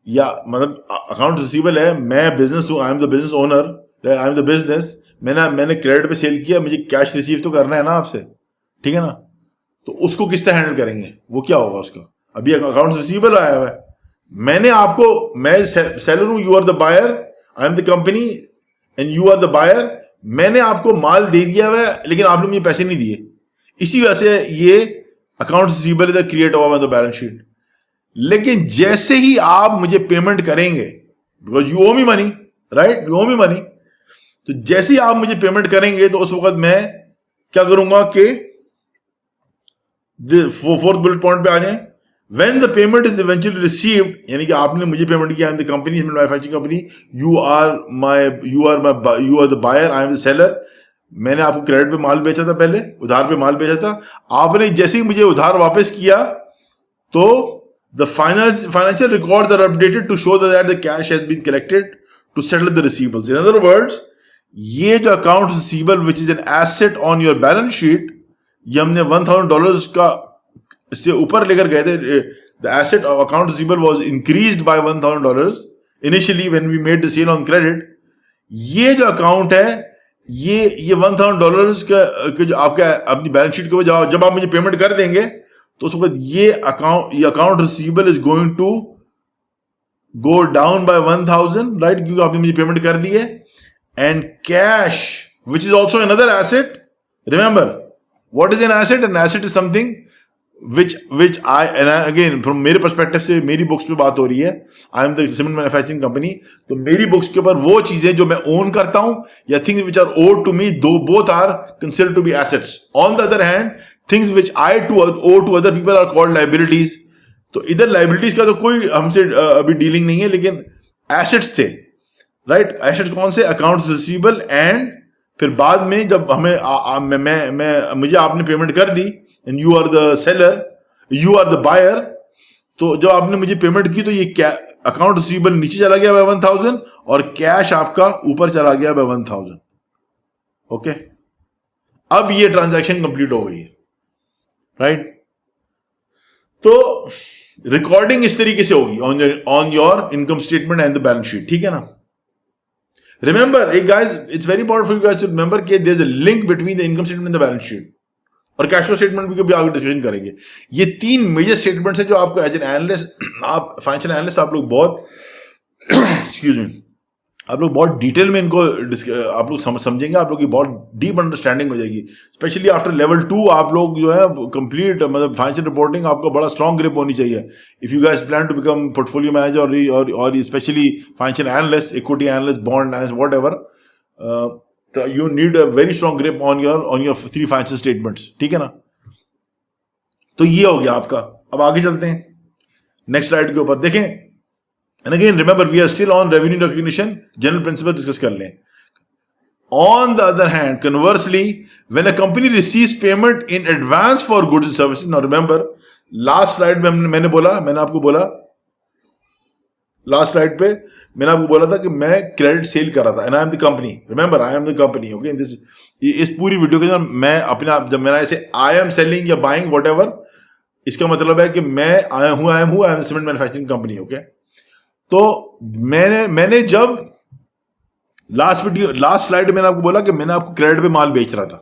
या मतलब अकाउंट रिसीवेबल है, मैं बिजनेस हूं, I am the business owner, I am the business, मैंने क्रेडिट पे सेल किया, मुझे कैश रिसीव तो करना है ना आपसे, ठीक है ना? तो उसको किस तरह हैंडल करेंगे? वो क्या होगा उसका? अभी अकाउंट रिसीवेबल आया हुआ है, मैं सेलर हूं, you are the buyer, I M the company and you are the buyer. मैंने आपको माल दे दिया है, लेकिन आपने मुझे पैसे नहीं दिए. इसी वजह से ये अकाउंट रिसीवेबल इधर क्रिएट हुआ है बैलेंस शीट. लेकिन जैसे ही आप मुझे पेमेंट करेंगे, because you owe me money, right, you owe me money, तो जैसे ही आप मुझे पेमेंट करेंगे तो उस वक्त मैं क्या करूंगा कि फोर्थ बुलेट पॉइंट पे आ जाएं. When the payment is eventually received, यानी कि आपने मुझे पेमेंट किया, I am the company, manufacturing company, you are the buyer, I am the seller. मैंने आपको क्रेडिट पे माल बेचा था, पहले उधार पे माल बेचा था. आपने जैसे ही मुझे उधार वापस किया, तो the financial records are updated to show that the cash has been collected to settle the receivables. In other words, ये जो account receivable which is an asset on your balance sheet, ये हमने $1,000 का इससे ऊपर लेकर गए थे. The asset of account receivable was increased by $1,000 initially when we made the sale on credit. ये जो अकाउंट है, ये $1,000 का जो आपका अपनी बैलेंस शीट के ऊपर जब आप मुझे पेमेंट कर देंगे, तो उस वक्त ये account receivable is going to go down by 1,000, right, क्योंकि आपने मुझे पेमेंट कर दी है. And cash which is also another asset. Remember what is an asset? An asset is something which I again from मेरे पर्सपेक्टिव से मेरी books पे बात हो रही है. I am the cement manufacturing company, तो मेरी बुक्स के ऊपर वो चीजें जो मैं ओन करता हूं या things which are owed to me, both are considered to be assets. On the other hand, things which I owe to other people are called liabilities. तो इधर लाइबिलिटीज का तो कोई हमसे अभी डीलिंग नहीं है, लेकिन एसेट्स थे, राइट. एसेट्स कौन से? Accounts receivable. एंड फिर बाद में जब हमें मुझे आपने पेमेंट कर दी and you are the seller, you are the buyer, तो जब आपने मुझे पेमेंट की तो ये अकाउंट रिसीवेबल नीचे चला गया by 1,000 और कैश आपका ऊपर चला गया by 1,000. ओके, अब ये ट्रांजैक्शन कंप्लीट हो गई है, राइट. तो रिकॉर्डिंग इस तरीके से होगी on your income statement and the balance sheet, ठीक है ना. Remember guys, it's very important for you guys to remember कि there is a link between the income statement and the balance sheet. और cash flow statement भी कभी आगे discussion करेंगे. ये 3 मेजर स्टेटमेंट्स हैं जो आपको एज एन एनालिस्ट, आप फाइनेंशियल एनालिस्ट, आप लोग बहुत एक्सक्यूज मी, आप लोग बहुत डिटेल में इनको आप लोग समझेंगे, आप लोग की बहुत डीप अंडरस्टैंडिंग हो जाएगी। स्पेशली आफ्टर लेवल 2 आप लोग जो है कंप्लीट मतलब फाइनेंशियल रिपोर्टिंग आपको बड़ा स्ट्रॉन्ग ग्रिप होनी चाहिए। If you guys plan to become portfolio manager और specially financial analyst, equity analyst, bond analyst, whatever, you need a very strong grip on your 3 financial statements, ठीक है ना। तो ये हो गया आपका। अब आगे चलते हैं नेक्स्ट स्लाइड के ऊपर, देखें। And again remember we are still on revenue recognition, general principle discuss कर लें। On the other hand, conversely, when a company receives payment in advance for goods and services, now remember, last slide में मैंने आपको बोला last slide पे मैंने आपको बोला था कि मैं क्रेडिट सेल कर रहा था, and I M the company. Remember, I M the company, okay. इस पूरी वीडियो के अंदर मैं अपना, जब मैंने ऐसे आई एम सेलिंग या बाइंग वट एवर, इसका मतलब है कि मैं I am cement manufacturing company, okay. तो मैंने जब लास्ट स्लाइड में मैंने आपको बोला कि मैंने आपको क्रेडिट पे माल बेच रहा था।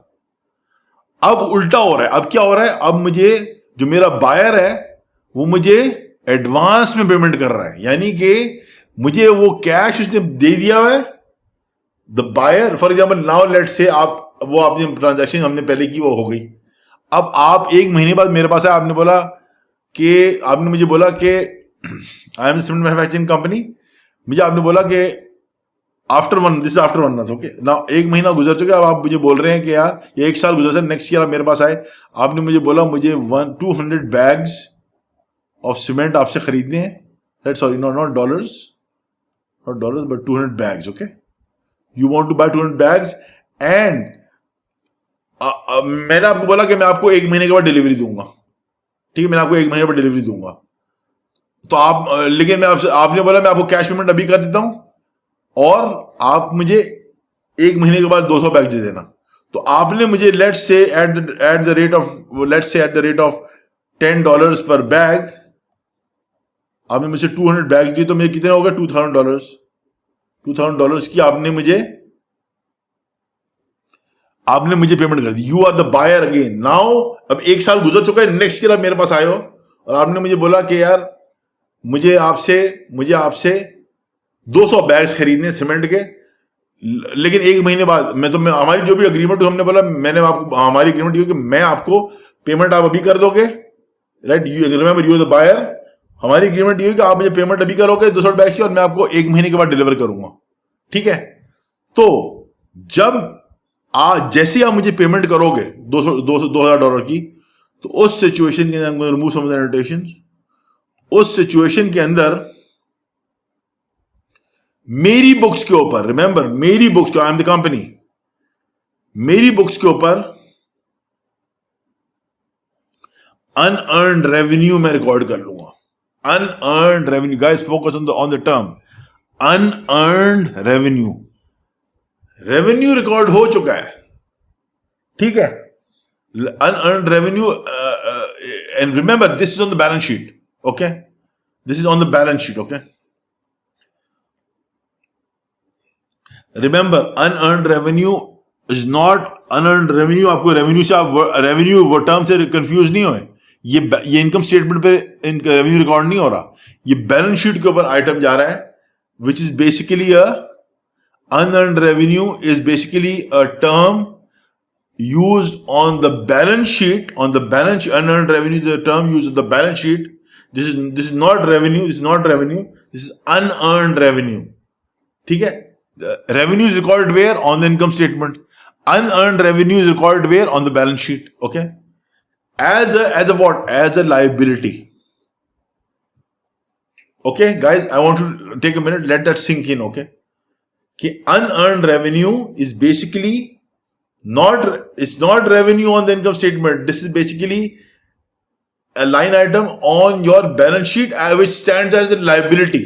अब उल्टा हो रहा है। अब क्या हो रहा है? अब मुझे जो मेरा बायर है वो मुझे एडवांस में पेमेंट कर रहा है, यानी कि मुझे वो कैश उसने दे दिया है। The buyer, for example, now let say आप वो आपने ट्रांजैक्शन हमने पहले की वो हो गई। अब आप 1 महीने बाद मेरे पास है, आपने मुझे बोला कि I am cement manufacturing company. मुझे आपने बोला कि आफ्टर 1 मंथ, ओके ना, 1 महीना गुजर चुका है। अब आप मुझे बोल रहे हैं कि यार ये 1 साल गुजर से नेक्स्ट ईयर आप मेरे पास आए, आपने मुझे बोला मुझे 200 बैग्स ऑफ सीमेंट आपसे खरीदने हैं। Sorry, not dollars but 200 bags, okay. You want to buy 200 bags and मैंने आपको बोला कि मैं आपको 1 महीने के बाद डिलीवरी दूंगा, ठीक है। मैंने आपको 1 महीने बाद डिलीवरी दूंगा। तो लेकिन मैं आपने बोला मैं आपको कैश पेमेंट अभी कर देता हूं और आप मुझे 1 महीने के बाद 200 बैग दे देना। तो आपने मुझे let's say at the rate of $10 पर बैग आपने मुझे 200 बैग दी, तो मुझे कितने हो गए? $2,000 की आपने मुझे पेमेंट कर दी। You are the buyer again now. अब 1 साल गुजर चुका है, नेक्स्ट ईयर आप मेरे पास आए हो और आपने मुझे बोला कि यार मुझे आपसे 200 बैग्स खरीदने सीमेंट के, लेकिन 1 महीने बाद हमारी जो भी एग्रीमेंट हमने बोला, हमारी एग्रीमेंट ये कि मैं आपको पेमेंट आप अभी कर दोगे, right. You remember, you are the buyer. हमारी एग्रीमेंट ये कि आप मुझे पेमेंट अभी करोगे 200 बैग्स की और मैं आपको 1 महीने के बाद डिलीवर करूंगा, ठीक है। तो जैसे आप मुझे पेमेंट करोगे $2,000 की, तो उस सिचुएशन के अंदर remove some of the annotations. उस सिचुएशन के अंदर मेरी बुक्स के ऊपर, रिमेंबर मेरी books, I M the company, मेरी बुक्स के ऊपर अनअर्न्ड रेवेन्यू मैं रिकॉर्ड कर लूंगा। Unearned revenue, guys focus on the term unearned revenue. Revenue record हो चुका है, ठीक है। Unearned revenue, and remember this is on the balance sheet, okay. This is on the balance sheet, okay. Remember, unearned revenue is not unearned revenue. आपको revenue से revenue वो term से confuse नहीं हो। ये इनकम स्टेटमेंट पे इनका revenue record नहीं हो रहा, ये बैलेंस शीट के ऊपर आइटम जा रहा है, which is basically unearned revenue is basically a term used on the balance sheet. Unearned revenue is a term used on the balance sheet. This is not revenue. This is not revenue. This is unearned revenue. ठीक है? The revenue is recorded where? On the income statement. Unearned revenue is recorded where? On the balance sheet. Okay? As a what? As a liability. Okay, guys, I want to take a minute. Let that sink in. Okay? कि unearned revenue is basically it's not revenue on the income statement. This is basically a line item on your balance sheet which stands as a liability.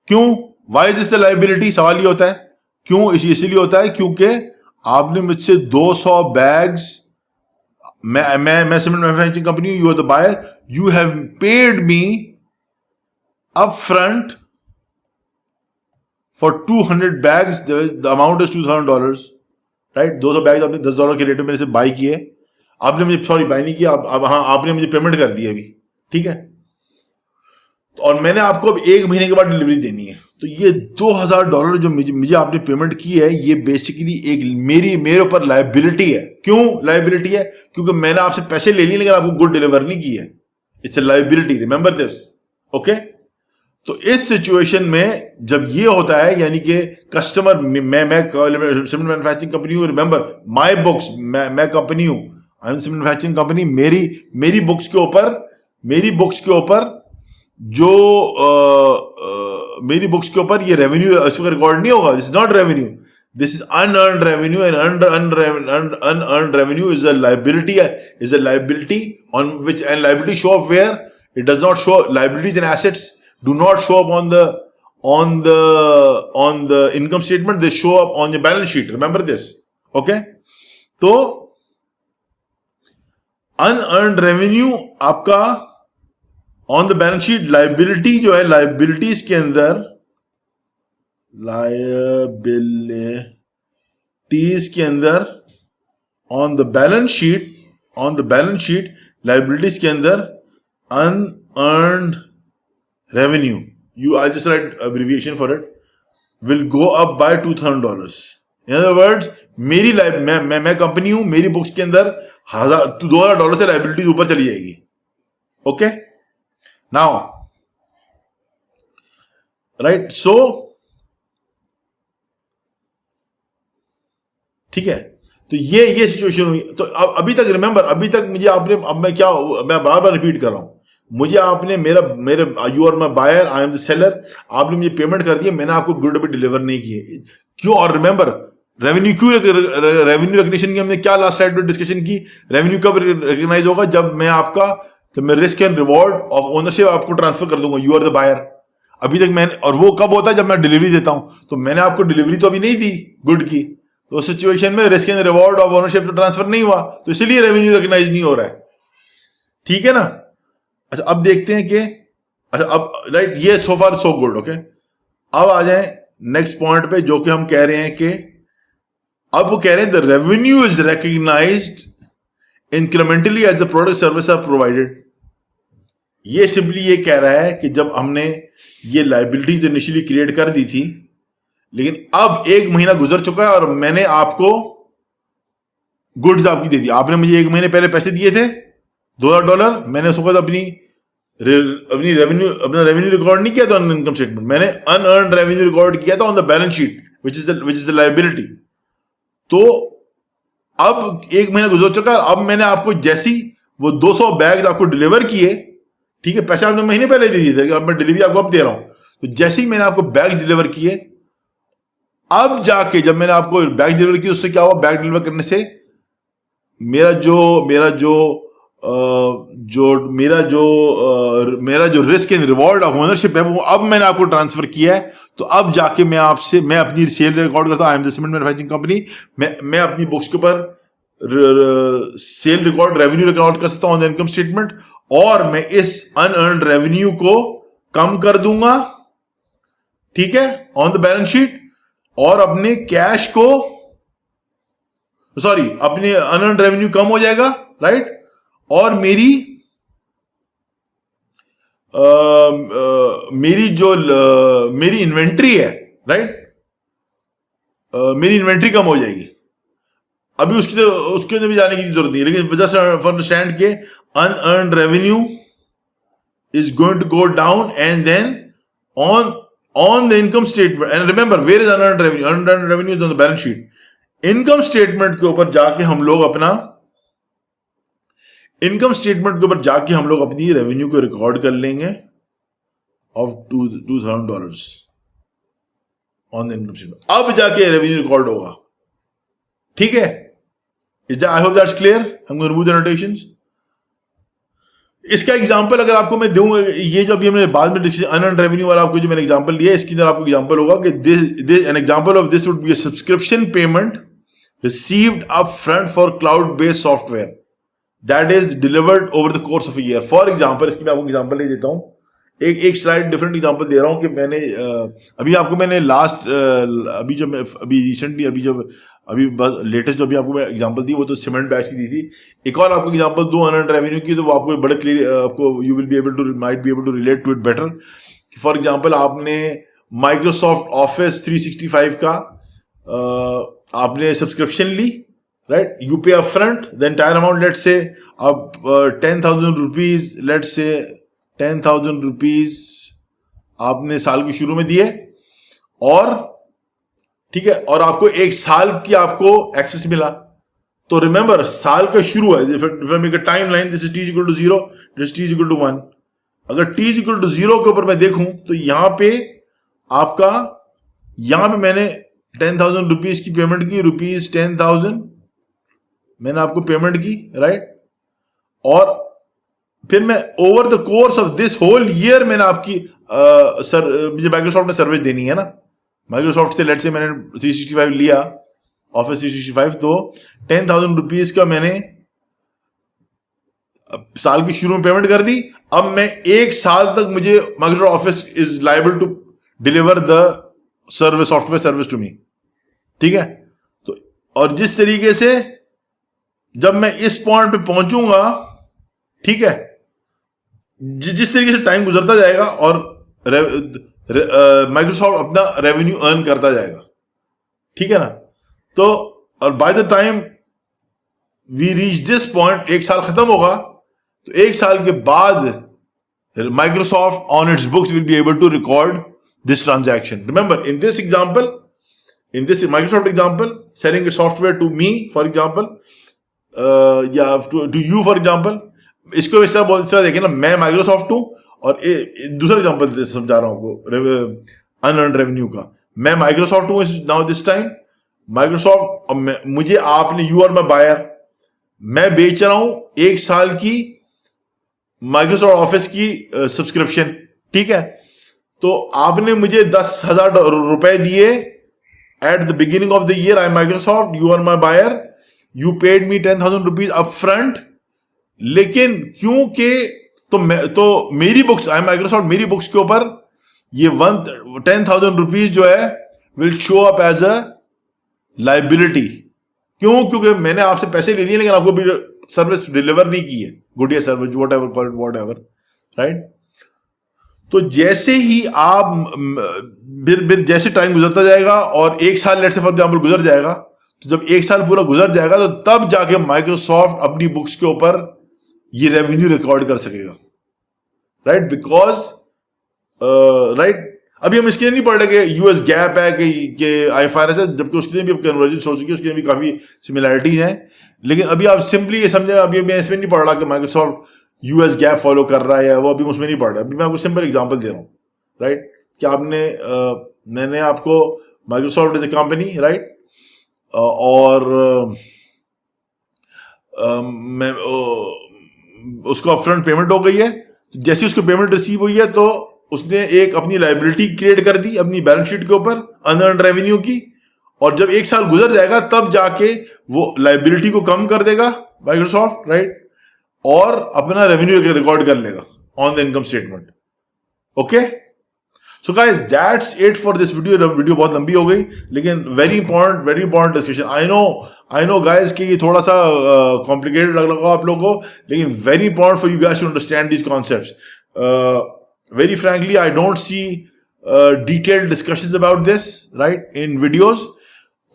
क्यों? Why is this the liability? सवाल ये होता है क्यों? इसलिए होता है क्योंकि आपने मुझसे 200 बैग्स, मैं cement manufacturing company, you are the buyer, you have paid me upfront for 200 bags. The amount is $2,000, right? 200 bags आपने $10 के रेट में मेरे से बाई किए। आपने मुझे बाई नहीं किया, आपने मुझे पेमेंट कर दी अभी, ठीक है। और मैंने आपको अब 1 महीने के बाद डिलीवरी देनी है। तो ये $2000 जो मुझे आपने पेमेंट की है, ये बेसिकली एक मेरे ऊपर लायबिलिटी है। क्यों लायबिलिटी है? क्योंकि मैंने आपसे पैसे ले लिए लेकिन आपको गुड डिलीवर नहीं की है। It's a liability, remember this. Okay, तो इस सिचुएशन में जब ये होता है, यानी कि कस्टमर, मैं सीमेंट मैन्युफैक्चरिंग कंपनी हूं, रिमेंबर माय बुक्स, मैं कंपनी हूं, I M cement manufacturing company. मेरी बुक्स के ऊपर जो मेरी बुक्स के ऊपर ये रेवेन्यू रिकॉर्ड नहीं होगा। This is not revenue, this is unearned revenue, and unearned revenue is a liability on which, and liability show up where it does not show, liabilities and assets do not show up on the income statement, they show up on your balance sheet, remember this. Okay, तो unearned revenue आपका on the balance sheet, liability जो है, liabilities के अंदर, on the balance sheet liabilities के अंदर unearned revenue, I'll just write abbreviation for it, will go up by $2000. In other words, मैं company हूं, मेरी बुक्स के अंदर $2000 से लाइबिलिटी ऊपर चली जाएगी। ओके, नाउ राइट, सो ठीक है, तो ये सिचुएशन हुई। तो अभी तक रिमेंबर, अभी तक मुझे आपने, अब मैं बार बार रिपीट कर रहा हूं, मुझे आपने मेरे you are my buyer, I M the seller, आपने मुझे पेमेंट कर दिया, मैंने आपको गुड अभी डिलीवर नहीं किए। क्यों? और रिमेंबर रेवेन्यू क्यों, रेवेन्यू रिकग्निशन की हमने क्या लास्ट स्लाइड में डिस्कशन की, रेवेन्यू कब रिकग्नाइज होगा? जब मैं risk and reward of ownership आपको ट्रांसफर कर दूंगा, यू आर द बायर। अभी तक मैंने, और वो कब होता है? जब मैं डिलीवरी देता हूं। तो मैंने आपको डिलीवरी तो अभी नहीं दी गुड की, तो उस सिचुएशन में risk and reward of ownership तो ट्रांसफर नहीं हुआ, तो इसलिए रेवेन्यू रिकग्नाइज नहीं हो रहा है। ठीक है ना? अच्छा, अब देखते हैं कि, अच्छा अब राइट, ये सो फार सो गुड। ओके, अब आ जाए नेक्स्ट पॉइंट पे, जो कि हम कह रहे हैं कि अब वो कह रहे हैं the revenue is recognized incrementally as the product service are provided. ये सिंपली ये कह रहा है कि जब हमने ये लायबिलिटी जो इनिशियली क्रिएट कर दी थी, लेकिन अब 1 महीना गुजर चुका है और मैंने आपको गुड्स आपकी दे दी। आपने मुझे 1 महीने पहले पैसे दिए थे $2000, मैंने उसके बाद अपना रेवेन्यू रिकॉर्ड नहीं किया था ऑन इनकम स्टेटमेंट, मैंने अनअर्न्ड रेवेन्यू रिकॉर्ड किया था on the balance sheet which is the liability. तो अब 1 महीना गुजर चुका है, अब मैंने आपको जैसी वो 200 बैग आपको डिलीवर किए, ठीक है, पैसे आपने महीने पहले दे दिए थे, अब मैं डिलीवरी आपको अब दे रहा हूं, तो जैसे ही मैंने आपको बैग डिलीवर किए, अब जाके जब मैंने आपको बैग डिलीवर किया, उससे क्या हुआ? बैग डिलीवर करने से मेरा जो risk and reward of ownership है वो अब मैंने आपको ट्रांसफर किया है। तो अब जाके मैं अपनी सेल रिकॉर्ड करता हूं, I am the cement manufacturing company, मैं अपनी बुक्स के ऊपर सेल रिकॉर्ड, रेवेन्यू रिकॉर्ड कर सकता हूं ऑन द इनकम स्टेटमेंट, और मैं इस अनअर्न्ड रेवेन्यू को कम कर दूंगा, ठीक है, ऑन द बैलेंस शीट, और अपने कैश को, सॉरी, अपने अनअर्न्ड रेवेन्यू कम हो जाएगा, राइट, और मेरी इन्वेंट्री है, राइट, मेरी इन्वेंट्री कम हो जाएगी। अभी उसके अंदर भी जाने की जरूरत नहीं है, लेकिन जस्ट फॉर अंडरस्टैंड के unearned revenue is going to go down, and then on the income statement, and remember where is unearned revenue? Unearned revenue is on the balance sheet. Income statement के ऊपर जाके हम लोग अपनी revenue को record कर लेंगे of $2000 on the income statement. अब जाके रेवेन्यू रिकॉर्ड होगा, ठीक है? I hope that's clear. I am going to remove the notations. इसका एग्जांपल अगर आपको मैं दूं, ये जो अभी हमने बाद में अनअर्न्ड रेवेन्यू वाला आपको जो मैंने एग्जांपल दिया, इसके अंदर आपको एग्जांपल होगा कि this an example of this would be a subscription payment received up front for cloud based software that is delivered over the course of a year. For example, इसकी मैं आपको एग्जांपल नहीं देता हूं, एक स्लाइड डिफरेंट एग्जांपल दे रहा हूं कि मैंने अभी लेटेस्ट जो भी आपको मैं एग्जांपल दी वो तो सीमेंट बैच की दी थी। एक और आपको एग्जांपल दो अनअर्न्ड रेवेन्यू की, तो वो आपको बड़े क्लियर, आपको you will be able to relate to it better. For example, आपने माइक्रोसॉफ्ट ऑफिस 365 का आपने सब्सक्रिप्शन ली, right, you pay upfront the entire amount, let's say अब 10,000 रुपीज, लेट्स से 10,000 रुपीज आपने साल के शुरू में दिए, और ठीक है, और आपको एक साल की आपको एक्सेस मिला। तो रिमेंबर, साल का शुरू है, if I make a time line, this is t equal to 0, this t equal to 1। अगर t इक्वल टू 0 के ऊपर मैं देखूं तो यहां पे आपका, यहां पे मैंने 10,000 रुपीज की पेमेंट की, रुपीज 10,000 मैंने आपको पेमेंट की, राइट, और फिर मैं over the course of this whole year मैंने आपकी मुझे माइक्रोसॉफ्ट ने सर्विस देनी है ना, माइक्रोसॉफ्ट से लेट से मैंने 365 लिया, ऑफिस 365, तो 10,000 रुपीज का मैंने साल की शुरू में पेमेंट कर दी। अब मैं एक साल तक मुझे Microsoft office is liable to deliver the service, software service to me, ठीक है। तो और जिस तरीके से जब मैं इस पॉइंट पे पहुंचूंगा, ठीक है, जिस तरीके से टाइम गुजरता जाएगा और माइक्रोसॉफ्ट अपना रेवेन्यू अर्न करता जाएगा, ठीक है ना। तो और by the time we reach this point, एक साल खत्म होगा, तो एक साल के बाद Microsoft on its books will be able to record this transaction. Remember, in this example, in this Microsoft example, selling software to me for example, या टू यू फॉर एग्जांपल, इसको इस तरह देखें ना, मैं माइक्रोसॉफ्ट हूं, और दूसरा एग्जांपल समझा रहा हूं आपको अनअर्न्ड रेवेन्यू का। मैं माइक्रोसॉफ्ट हूं नाउ दिस टाइम, माइक्रोसॉफ्ट, मुझे आपने, यू आर माई बायर, मैं बेच रहा हूं एक साल की माइक्रोसॉफ्ट ऑफिस की सब्सक्रिप्शन, ठीक है। तो आपने मुझे 10,000 रुपए दिए at the beginning of the year, I Microsoft, you are my buyer, you paid me 10,000 rupees up front, लेकिन क्योंकि तो मेरी बुक्स, आई माइक्रोसॉफ्ट, मेरी बुक्स के ऊपर ये 10,000 रुपीज जो है will show up as a liability. क्यों? क्योंकि मैंने आपसे पैसे ले लिए लेकिन आपको भी सर्विस डिलीवर नहीं की है, Gudiya service, what ever, right. तो जैसे ही आप फिर जैसे टाइम गुजरता जाएगा और एक साल लेट से फॉर एग्जाम्पल गुजर जाएगा, तो जब एक साल पूरा गुजर जाएगा तो तब जाके माइक्रोसॉफ्ट अपनी बुक्स के ऊपर ये रेवेन्यू रिकॉर्ड कर सकेगा, राइट, बिकॉज राइट। अभी हम इसके लिए नहीं पढ़ रहे कि यूएस गैप है कि आईएफआरएस है, जबकि उसके लिए भी कन्वर्जेंस हो चुकी है, उसके लिए भी काफी सिमिलैरिटीज हैं, लेकिन अभी आप सिंपली ये समझे, अभी मैं इसमें नहीं पढ़ रहा कि माइक्रोसॉफ्ट यूएस गैप फॉलो कर रहा है, वो अभी उसमें नहीं पढ़ रहा। अभी मैं आपको सिंपल एग्जांपल दे रहा हूँ, राइट, कि आपने मैंने आपको Microsoft is a company, right, और मैं उसको अपफ्रंट पेमेंट हो गई है, जैसे उसको पेमेंट रिसीव हुई है तो उसने एक अपनी लाइबिलिटी क्रिएट कर दी अपनी बैलेंस शीट के ऊपर अनअर्न्ड रेवेन्यू की, और जब एक साल गुजर जाएगा तब जाके वो लाइबिलिटी को कम कर देगा माइक्रोसॉफ्ट, राइट, और अपना रेवेन्यू रिकॉर्ड कर लेगा on the income statement. Okay, so guys that's it for this video. Video बहुत लंबी हो गई, लेकिन very important discussion. I know guys कि ये थोड़ा सा कॉम्प्लिकेटेड लग रहा आप लोगों को, लेकिन very important for you guys to understand these concepts. Very frankly, I don't see detailed discussions about this, right, in videos.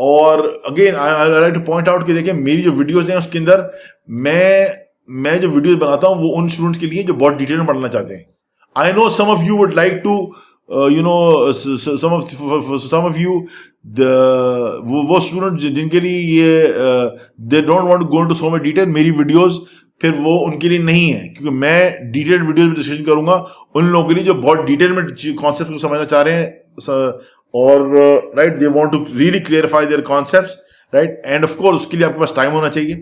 और again, I like to point out कि देखिए मेरी जो वीडियोज हैं उसके अंदर मैं जो वीडियोज बनाता हूँ वो उन स्टूडेंट्स के लिए जो बहुत डिटेल में पढ़ना चाहते हैं। I know some of you would like to some of you वो स्टूडेंट जिनके लिए ये they don't want to go into so much detail, मेरी वीडियोज फिर वो उनके लिए नहीं है, क्योंकि मैं डिटेल्ड वीडियोस में डिस्कशन करूंगा उन लोगों के लिए जो बहुत डिटेल में कॉन्सेप्ट को समझना चाह रहे हैं, और right, they want to really clarify their concepts, right, and of course उसके लिए आपके पास टाइम होना चाहिए।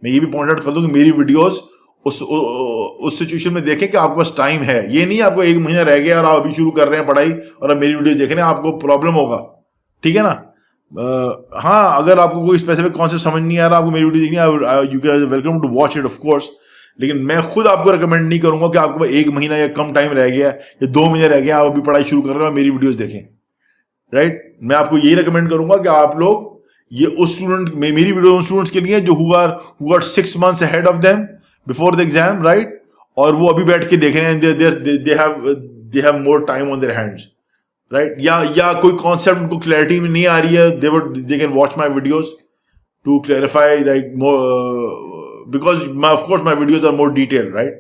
मैं ये भी पॉइंट आउट कर दूं कि मेरी वीडियोस उस सिचुएशन में देखें कि आपके पास टाइम है, ये नहीं आपको एक महीना रह गया और आप अभी शुरू कर रहे हैं पढ़ाई और अब मेरी वीडियो देख रहे हैं, आपको प्रॉब्लम होगा, ठीक है ना। हाँ, अगर आपको कोई स्पेसिफिक कॉन्सेप्ट समझ नहीं आ रहा, आपको मेरी वीडियो देखनी है, you can welcome to watch it of course, लेकिन मैं खुद आपको रिकमेंड नहीं करूंगा कि आपको एक महीना या कम टाइम रह गया या 2 महीने रह गया, आप अभी पढ़ाई शुरू कर रहे हो, मेरी वीडियोस देखें, राइट। मैं आपको यही रिकमेंड करूंगा कि आप लोग ये उस स्टूडेंट, मेरी वीडियो उन स्टूडेंट्स के लिए जो who are 6 months ahead of them before the exam, right, और वो अभी बैठ के देख रहे हैं, they have more time on their hands, right, या कोई कॉन्सेप्ट उनको क्लैरिटी में नहीं आ रही है, they can watch my videos to clarify, right, because of course my videos are more detailed, right?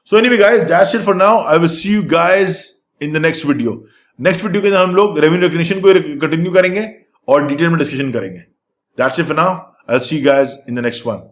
So anyway guys, that's it for now. I will see you guys in the next video. Next video के अंदर हम लोग revenue recognition को continue करेंगे और detail में discussion करेंगे. That's it for now. I'll see you guys in the next one.